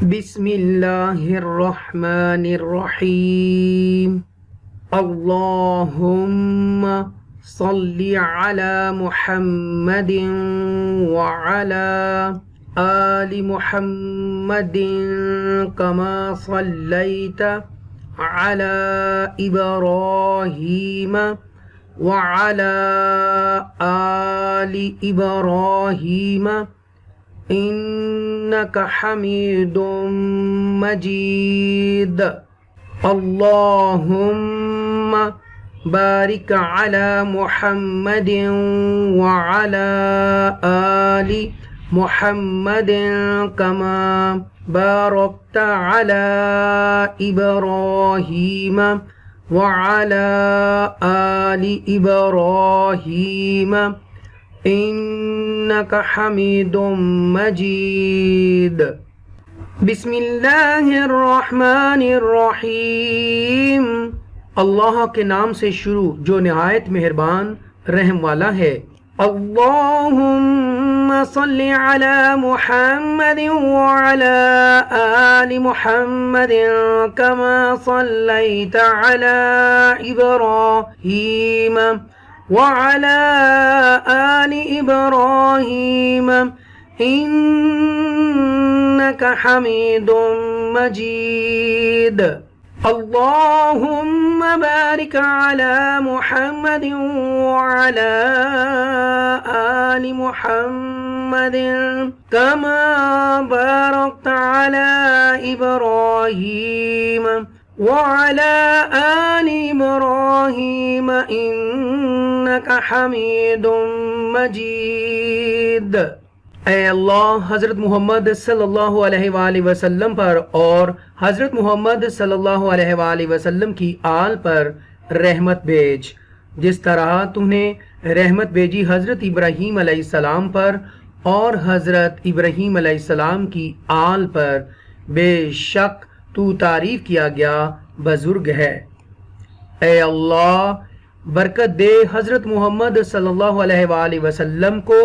بسم اللہ الرحمن الرحیم اللہم صلی علی محمد وعلی آل محمد کما صلیت علی ابراہیم وعلی آل ابراہیم انک حمید مجید اللہم بارک علی محمد وعلی آل محمد کما بارکت علی ابراہیم وعلی آل ابراہیم انک حمید مجید بسم اللہ الرحمن الرحیم اللہ کے نام سے شروع جو نہایت مہربان رحم والا ہے۔ اللہم صلی علی محمد وعلی آل محمد کما صلیت علی ابراہیم وعلى آل إبراهيم إنك حميد مجيد اللهم بارك على محمد وعلى آل محمد كما باركت على إبراهيم وعلى آل إبراهيم إنك حميد مجيد۔ اے اللہ حضرت محمد صلی اللہ علیہ وآلہ وسلم پر اور حضرت محمد صلی اللہ علیہ وآلہ وسلم کی آل پر رحمت بھیج، جس طرح تو نے رحمت بھیجی حضرت ابراہیم علیہ السلام پر اور حضرت ابراہیم علیہ السلام کی آل پر، بے شک تو تعریف کیا گیا بزرگ ہے۔ اے اللہ برکت دے حضرت محمد صلی اللہ علیہ وآلہ وسلم کو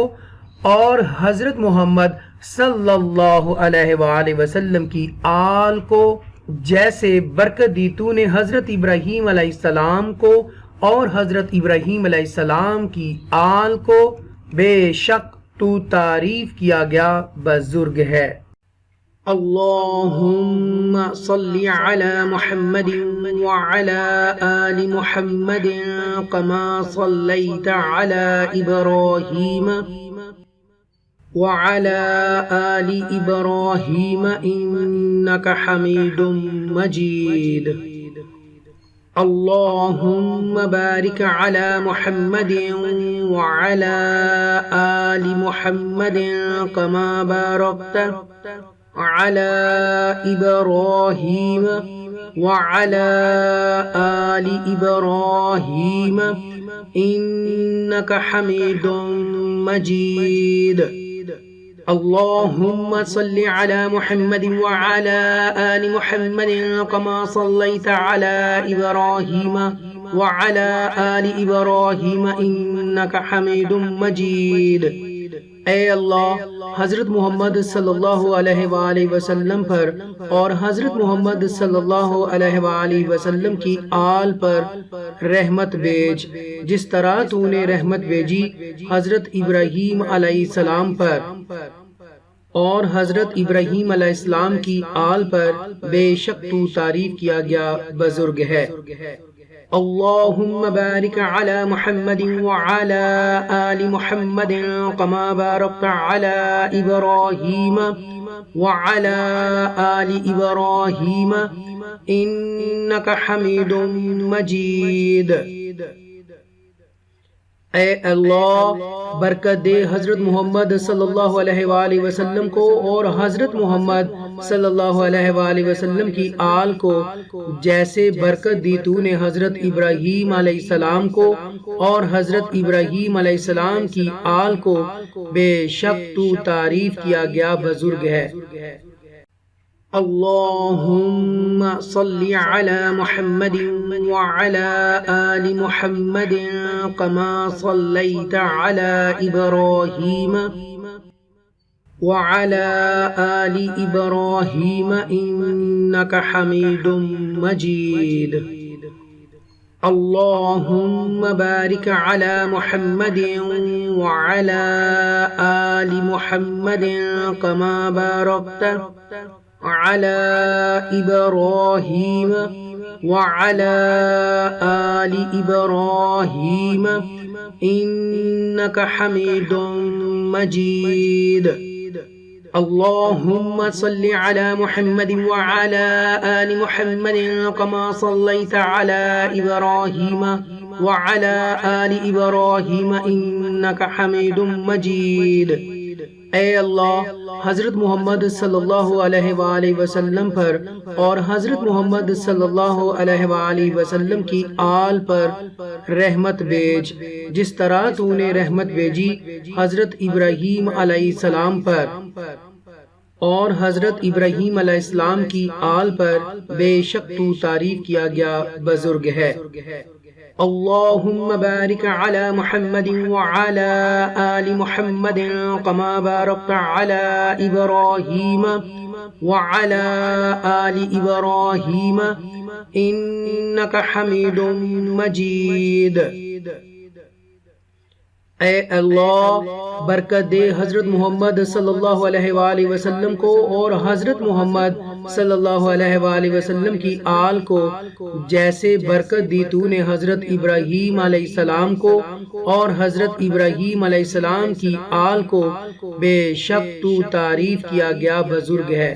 اور حضرت محمد صلی اللہ علیہ وآلہ وسلم کی آل کو، جیسے برکت دی تو نے حضرت ابراہیم علیہ السلام کو اور حضرت ابراہیم علیہ السلام کی آل کو، بے شک تو تعریف کیا گیا بزرگ ہے۔ اللہم صلی علی محمد وعلی آل محمد کما صلیت علی ابراہیم وعلی آل ابراہیم انک حمید مجید اللہم بارک علی محمد وعلی آل محمد کما بارکت على إبراهيم وعلى آل إبراهيم إنك حميد مجيد اللهم صل على محمد وعلى آل محمد كما صليت على إبراهيم وعلى آل إبراهيم إنك حميد مجيد۔ اے اللہ حضرت محمد صلی اللہ علیہ وآلہ وسلم پر اور حضرت محمد صلی اللہ علیہ وآلہ وسلم کی آل پر رحمت بھیج، جس طرح تو نے رحمت بھیجی حضرت ابراہیم علیہ السلام پر اور حضرت ابراہیم علیہ السلام کی آل پر، بے شک تو تعریف کیا گیا بزرگ ہے۔ اللہم بارک علی محمد وعلی آل محمد کما بارکت علی ابراہیم وعلی آل ابراہیم انک حمید مجید۔ اے اللہ برکت دے حضرت محمد صلی اللہ علیہ وآلہ وسلم کو اور حضرت محمد صلی اللہ علیہ وآلہ وسلم کی آل کو، جیسے برکت دی تو نے حضرت ابراہیم علیہ السلام کو اور حضرت ابراہیم علیہ السلام کی آل کو، بے شک تو تعریف کیا گیا بزرگ ہے۔ اللهم صل على محمد وعلى آل محمد كما صليت على إبراهيم وعلى آل إبراهيم إنك حميد مجيد. اللهم بارك على محمد وعلى آل محمد كما باركت على إبراهيم وعلى آل إبراهيم إنك حميد مجيد. اللهم صل على محمد وعلى آل محمد كما صليت على إبراهيم وعلى آل إبراهيم إنك حميد مجيد. اے اللہ حضرت محمد صلی اللہ علیہ وآلہ وسلم پر اور حضرت محمد صلی اللہ علیہ وآلہ وسلم کی آل پر رحمت بھیج جس طرح تو نے رحمت بھیجی حضرت ابراہیم علیہ السلام پر اور حضرت ابراہیم علیہ السلام کی آل پر بے شک تو تعریف کیا گیا بزرگ ہے. اللهم بارك على محمد وعلى آل محمد كما باركت على إبراهيم وعلى آل إبراهيم إنك حميد مجيد. اے اللہ برکت دے حضرت محمد صلی اللہ علیہ وآلہ وسلم کو اور حضرت محمد صلی اللہ علیہ وآلہ وسلم کی آل کو جیسے برکت دی تو نے حضرت ابراہیم علیہ السلام کو اور حضرت ابراہیم علیہ السلام کی آل کو بے شک تو تعریف کیا گیا بزرگ ہے.